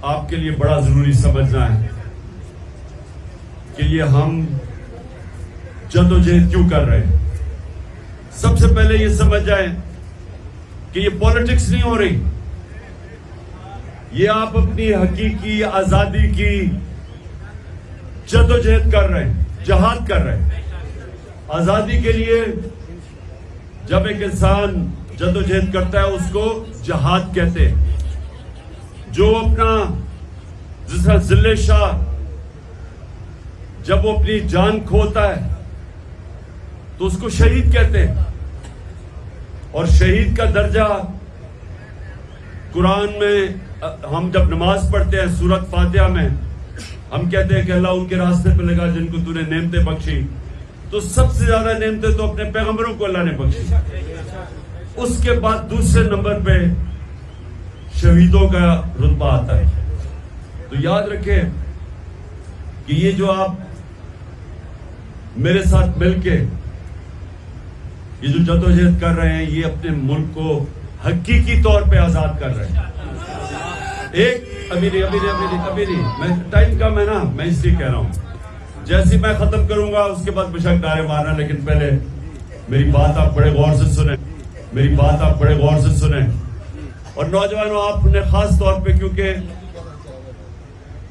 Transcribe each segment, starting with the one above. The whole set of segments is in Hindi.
आपके लिए बड़ा जरूरी समझना है कि ये हम जद्दोजहद क्यों कर रहे हैं। सबसे पहले ये समझ जाए कि ये पॉलिटिक्स नहीं हो रही, ये आप अपनी हकीकी आजादी की जद्दोजहद कर रहे हैं, जहाद कर रहे हैं। आजादी के लिए जब एक इंसान जद्दोजहद करता है उसको जहाद कहते हैं। जो अपना, जिस तरह जिले शाह जब वो अपनी जान खोता है तो उसको शहीद कहते हैं। और शहीद का दर्जा कुरान में हम जब नमाज पढ़ते हैं सूरत फातिहा में हम कहते हैं कि अल्लाह उनके रास्ते पे लगा जिनको तूने नेमतें बख्शी। तो सबसे ज्यादा नेमतें तो अपने पैगंबरों को अल्लाह ने बख्शी। उसके बाद दूसरे नंबर पे शहीदों का रुतबा आता है। तो याद रखें कि ये जो आप मेरे साथ मिलके ये जो जद्दोजहद कर रहे हैं, ये अपने मुल्क को हकीकी तौर पे आजाद कर रहे हैं। अभी नहीं, मैं टाइम कम है ना, मैं इसलिए कह रहा हूं। जैसे मैं खत्म करूंगा उसके बाद बेशक नारे मारना, लेकिन पहले मेरी बात आप बड़े गौर से सुने। और नौजवानों, आपने खास तौर पे, क्योंकि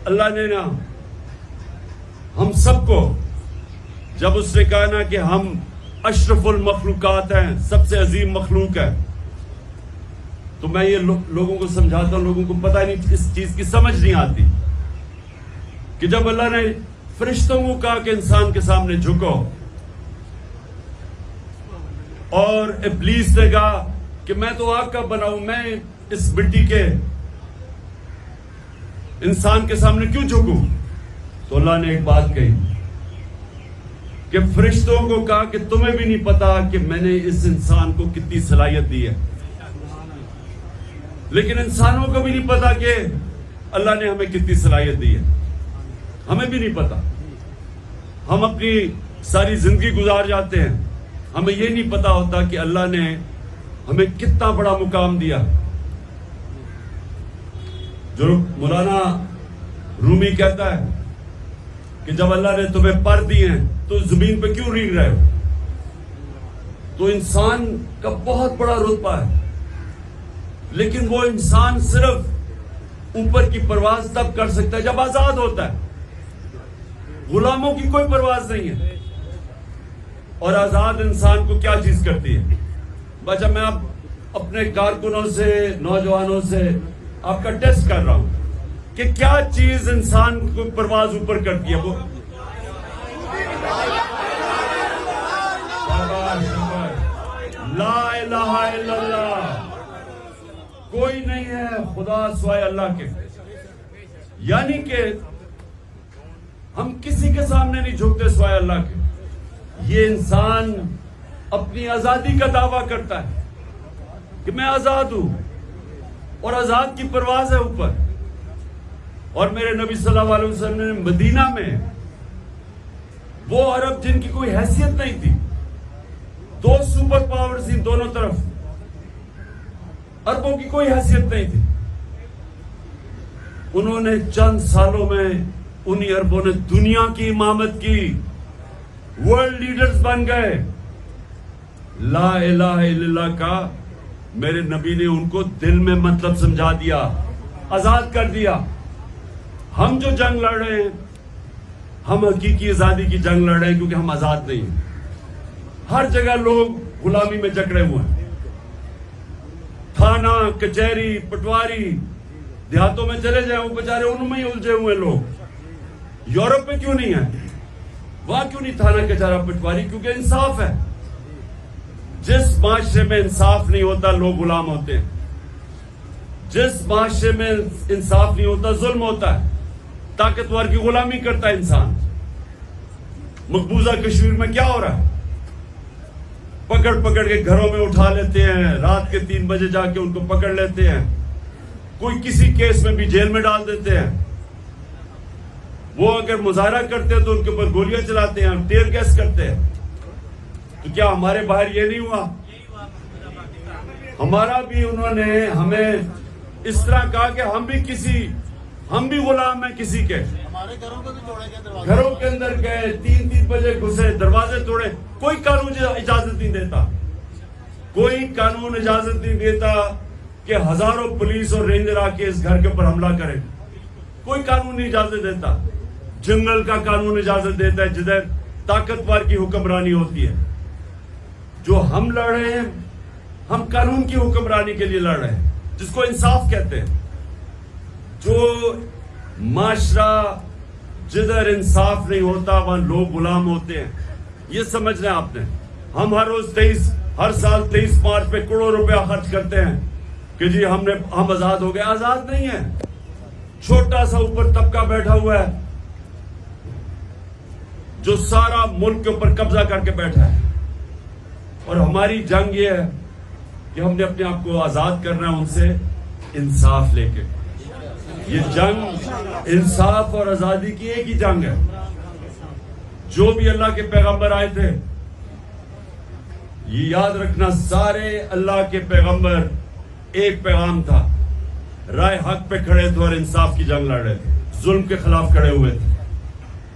अल्लाह ने ना हम सबको, जब उसने कहा ना कि हम अशरफुल मखलूकात हैं, सबसे अजीम मखलूक है, तो मैं ये लोगों को समझाता हूं, लोगों को पता नहीं, इस चीज की समझ नहीं आती कि जब अल्लाह ने फरिश्तों को कहा कि इंसान के सामने झुको, और इब्लीस ने कहा कि मैं तो आग का बनाऊं, मैं इस मिट्टी के इंसान के सामने क्यों झुकूं, तो अल्लाह ने एक बात कही कि फरिश्तों को कहा कि तुम्हें भी नहीं पता कि मैंने इस इंसान को कितनी सलाहियत दी है। लेकिन इंसानों को भी नहीं पता कि अल्लाह ने हमें कितनी सलाहियत दी है, हमें भी नहीं पता। हम अपनी सारी जिंदगी गुजार जाते हैं, हमें यह नहीं पता होता कि अल्लाह ने हमें कितना बड़ा मुकाम दिया। जो मौलाना रूमी कहता है कि जब अल्लाह ने तुम्हें पर दिए हैं तो जमीन पे क्यों रींग रहे हो, तो इंसान का बहुत बड़ा रुतबा है। लेकिन वो इंसान सिर्फ ऊपर की परवाज तब कर सकता है जब आजाद होता है। गुलामों की कोई परवाज नहीं है। और आजाद इंसान को क्या चीज करती है? बच्चा, मैं अब अपने कारकुनों से, नौजवानों से आपका टेस्ट कर रहा हूं कि क्या चीज इंसान को परवाज ऊपर करती है। वो ला इलाहा इल्लल्लाह, कोई नहीं है खुदा सिवाय अल्लाह के। यानी कि हम किसी के सामने नहीं झुकते सिवाय अल्लाह के। ये इंसान अपनी आजादी का दावा करता है कि मैं आजाद हूं, और आजाद की परवाज है ऊपर। और मेरे नबी सल्लल्लाहु अलैहि वसल्लम ने मदीना में वो अरब जिनकी कोई हैसियत नहीं थी, दो सुपर पावर्स थी दोनों तरफ, अरबों की कोई हैसियत नहीं थी, उन्होंने चंद सालों में उन्हीं अरबों ने दुनिया की इमामत की, वर्ल्ड लीडर्स बन गए। ला इलाहा इल्लल्लाह का मेरे नबी ने उनको दिल में मतलब समझा दिया, आजाद कर दिया। हम जो जंग लड़ रहे हैं, हम हकीकी आजादी की जंग लड़ रहे हैं, क्योंकि हम आजाद नहीं हैं। हर जगह लोग गुलामी में जकड़े हुए हैं। थाना, कचहरी, पटवारी, देहातों में चले जाए, वो बेचारे उनमें ही उलझे हुए लोग। यूरोप में क्यों नहीं है? वहां क्यों नहीं थाना, कचहरा, पटवारी? क्योंकि इंसाफ है। जिस माशरे में इंसाफ नहीं होता, लोग गुलाम होते हैं। जिस माशरे में इंसाफ नहीं होता, जुल्म होता है, ताकतवर की गुलामी करता है इंसान। मकबूजा कश्मीर में क्या हो रहा है? पकड़ पकड़ के घरों में उठा लेते हैं, रात के 3 बजे जाके उनको पकड़ लेते हैं, कोई किसी केस में भी जेल में डाल देते हैं। वो अगर मुजाहरा करते हैं तो उनके ऊपर गोलियां चलाते हैं, टीयर गैस करते हैं। तो क्या हमारे बाहर ये नहीं हुआ? हमारा भी उन्होंने हमें इस तरह कहा कि हम भी गुलाम हैं किसी के। हमारे घरों को भी तोड़े गए, दरवाजे घरों के अंदर गए, 3-3 बजे घुसे, दरवाजे तोड़े। कोई कानून इजाजत नहीं देता, कोई कानून इजाजत नहीं देता कि हजारों पुलिस और रेंजर आके इस घर के ऊपर हमला करें। कोई कानून नहीं इजाजत देता। जंगल का कानून इजाजत देता है जिधर ताकतवर की हुक्मरानी होती है। जो हम लड़ रहे हैं, हम कानून की हुक्मरानी के लिए लड़ रहे हैं, जिसको इंसाफ कहते हैं। जो माशरा जिधर इंसाफ नहीं होता वहां लोग गुलाम होते हैं, ये समझना है आपने। हम हर साल 23 मार्च पे करोड़ों रुपया खर्च करते हैं कि जी हम आजाद हो गए। आजाद नहीं है, छोटा सा ऊपर तबका बैठा हुआ है जो सारा मुल्क के ऊपर कब्जा करके बैठा है। और हमारी जंग ये है कि हमने अपने आप को आजाद करना है उनसे, इंसाफ लेके। ये जंग इंसाफ और आजादी की एक ही जंग है। जो भी अल्लाह के पैगंबर आए थे, ये याद रखना, सारे अल्लाह के पैगंबर एक पैगाम था, राय हक पे खड़े थे और इंसाफ की जंग लड़ रहे थे, जुल्म के खिलाफ खड़े हुए थे।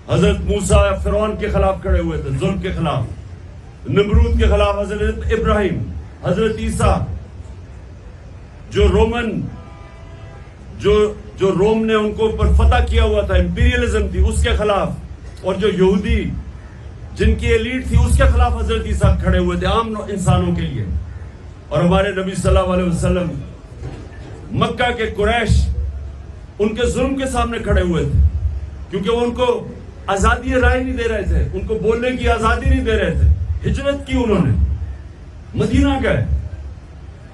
हजरत मूसा फिरौन के खिलाफ खड़े हुए थे, जुल्म के खिलाफ। नमरूद के खिलाफ हजरत इब्राहिम, हजरत ईसा। जो रोम ने उनको ऊपर फतह किया हुआ था, इंपीरियलिज्म थी, उसके खिलाफ। और जो यहूदी जिनकी एलीट थी, उसके खिलाफ हजरत ईसा खड़े हुए थे, आम इंसानों के लिए। और हमारे नबी सल्लल्लाहु अलैहि वसल्लम मक्का के कुरैश उनके जुल्म के सामने खड़े हुए थे, क्योंकि वो उनको आजादी राय नहीं दे रहे थे, उनको बोलने की आजादी नहीं दे रहे थे। हिजरत की उन्होंने, मदीना गए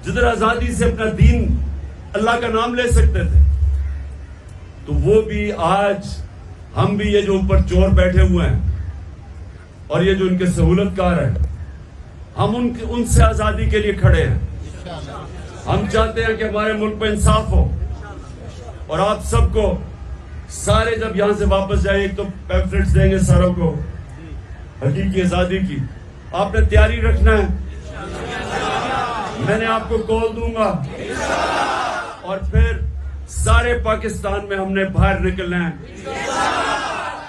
जिधर आजादी से अपना दीन, अल्लाह का नाम ले सकते थे। तो वो भी आज, हम भी, ये जो ऊपर चोर बैठे हुए हैं और ये जो उनके सहूलतकार हैं, हम उनसे आजादी के लिए खड़े हैं। हम चाहते हैं कि हमारे मुल्क में इंसाफ हो। और आप सबको सारे जब यहां से वापस जाए, एक तो पैम्फलेट्स देंगे सारों को हकीकी आजादी की। आपने तैयारी रखना है, मैंने आपको कॉल दूंगा और फिर सारे पाकिस्तान में हमने बाहर निकलना है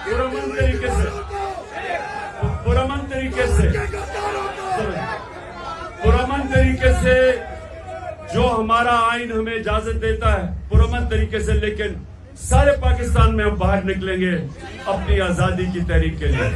पुरअमन तरीके से, पुरअमन तरीके से जो हमारा आइन हमें इजाजत देता है, पुरअमन तरीके से। लेकिन सारे पाकिस्तान में हम बाहर निकलेंगे अपनी आजादी की तहरीक के लिए।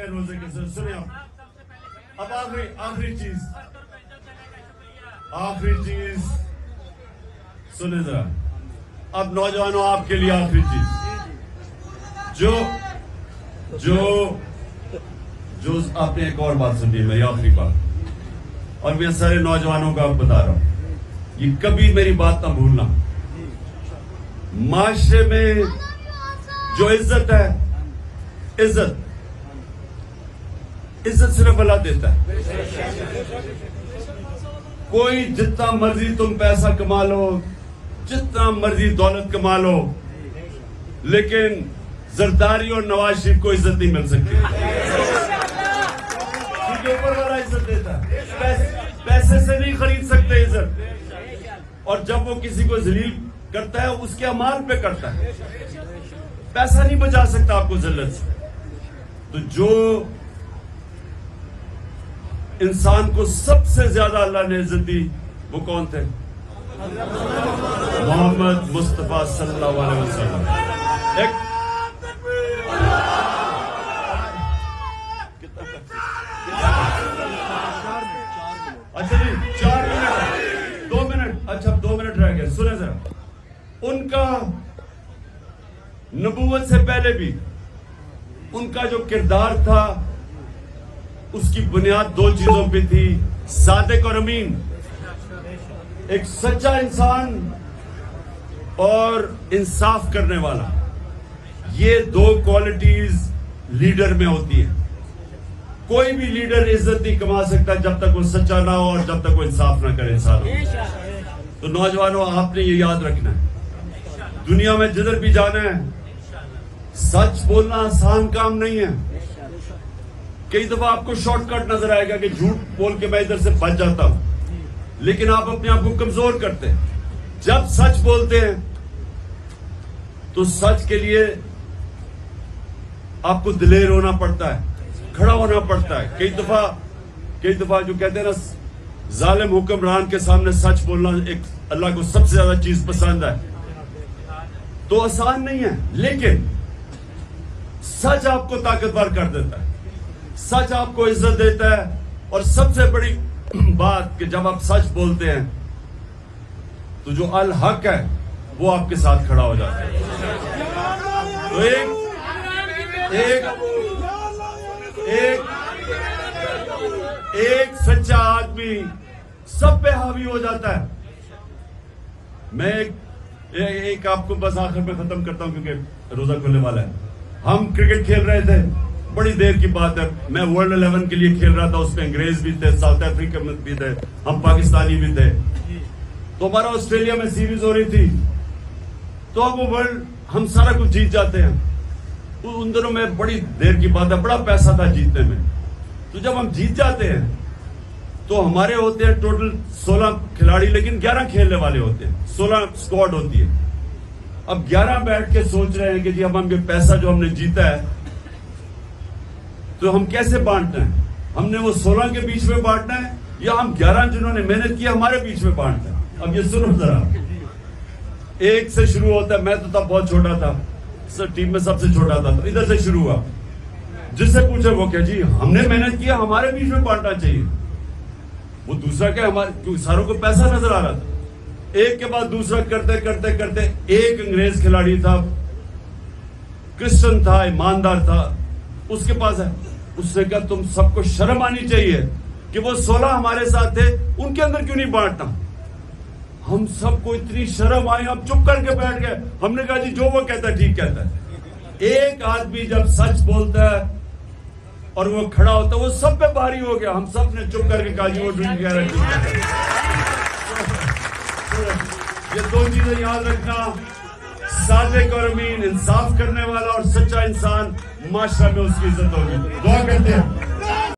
रोजे के सर सुने आप। अब आखिरी चीज सुने जरा। अब नौजवानों, आपके लिए आखिरी चीज, जो आपने एक और बात सुनी, मेरी आखिरी बात, और मैं सारे नौजवानों को अब बता रहा हूं, ये कभी मेरी बात ना भूलना। माशरे में जो इज्जत है, इज्जत सिर्फ अल्लाह देता है। कोई जितना मर्जी तुम पैसा कमा लो, जितना मर्जी दौलत कमा लो, लेकिन जरदारी और नवाज शरीफ को इज्जत नहीं मिल सकती, क्योंकि ऊपर वाला इज्जत देता है। पैसे से नहीं खरीद सकते इज्जत। और जब वो किसी को जलील करता है, उसके अमाल पे करता है। पैसा नहीं बचा सकता आपको जिल्लत से। तो जो इंसान को सबसे ज्यादा अल्लाह ने इज्जत दी, वो कौन थे? मोहम्मद मुस्तफा सल्लल्लाहु अलैहि वसल्लम। अच्छा जी, 4 मिनट, 2 मिनट, अच्छा 2 मिनट रह गए। सुने जरा, उनका नबूवत से पहले भी उनका जो किरदार था, उसकी बुनियाद 2 चीजों पे थी, सादिक और अमीन। एक सच्चा इंसान और इंसाफ करने वाला, ये दो क्वालिटीज लीडर में होती है। कोई भी लीडर इज्जत नहीं कमा सकता जब तक वो सच्चा ना हो और जब तक वो इंसाफ ना करे इंसानों। तो नौजवानों, आपने ये याद रखना है, दुनिया में जिधर भी जाना है, सच बोलना आसान काम नहीं है। कई दफा आपको शॉर्टकट नजर आएगा कि झूठ बोल के मैं इधर से बच जाता हूं, लेकिन आप अपने आप को कमजोर करते हैं। जब सच बोलते हैं तो सच के लिए आपको दिलेर होना पड़ता है, खड़ा होना पड़ता है। कई दफा जो कहते हैं ना, जालिम हुक्मरान के सामने सच बोलना एक अल्लाह को सबसे ज्यादा चीज पसंद है। तो आसान नहीं है, लेकिन सच आपको ताकतवर कर देता है, सच आपको इज्जत देता है। और सबसे बड़ी बात कि जब आप सच बोलते हैं तो जो अल हक है वो आपके साथ खड़ा हो जाता है। तो एक सच्चा आदमी सब पे हावी हो जाता है। मैं एक आपको बस आखिर में खत्म करता हूं क्योंकि रोजा खुलने वाला है। हम क्रिकेट खेल रहे थे, बड़ी देर की बात है, मैं वर्ल्ड 11 के लिए खेल रहा था, उसमें अंग्रेज भी थे, साउथ अफ्रीका में भी थे, हम पाकिस्तानी भी थे। तो हमारा ऑस्ट्रेलिया में सीरीज हो रही थी, तो अब वो वर्ल्ड हम सारा कुछ जीत जाते हैं। तो उन दिनों में बड़ी देर की बात है, बड़ा पैसा था जीतने में। तो जब हम जीत जाते हैं तो हमारे होते हैं टोटल 16 खिलाड़ी, लेकिन 11 खेलने वाले होते हैं, 16 स्क्वाड होती है। अब 11 बैठ के सोच रहे हैं कि जी अब हम ये पैसा जो हमने जीता है तो हम कैसे बांटना है। हमने वो 16 के बीच में बांटना है या हम 11 जिन्होंने मेहनत की हमारे बीच में बांटना है। अब ये सुनो जरा, एक से शुरू होता है। मैं तो तब बहुत छोटा था, सर टीम में सबसे छोटा था, तो इधर से शुरू हुआ। जिससे पूछे वो क्या जी हमने मेहनत किया, हमारे बीच में बांटना चाहिए। वो दूसरा क्या, हमारे सारों को पैसा नजर आ रहा था। एक के बाद दूसरा करते करते करते एक अंग्रेज खिलाड़ी था, क्रिश्चियन था, ईमानदार था, उसके पास है। उसने कहा तुम सबको शर्म आनी चाहिए कि वो 16 हमारे साथ थे, उनके अंदर क्यों नहीं बांटना। हम सबको इतनी शर्म आई, हम चुप करके बैठ गए। हमने कहा जी जो वो कहता है ठीक कहता है। एक आदमी जब सच बोलता है और वो खड़ा होता है, वो सब पे भारी हो गया। हम सब ने चुप करके कहा जी वो ड्रिंक कह रहा है। ये दो चीजें याद रखना, सादिक और अमीन, इंसाफ करने वाला और सच्चा इंसान, माशरा में उसकी इज्जत होगी। दुआ करते हैं।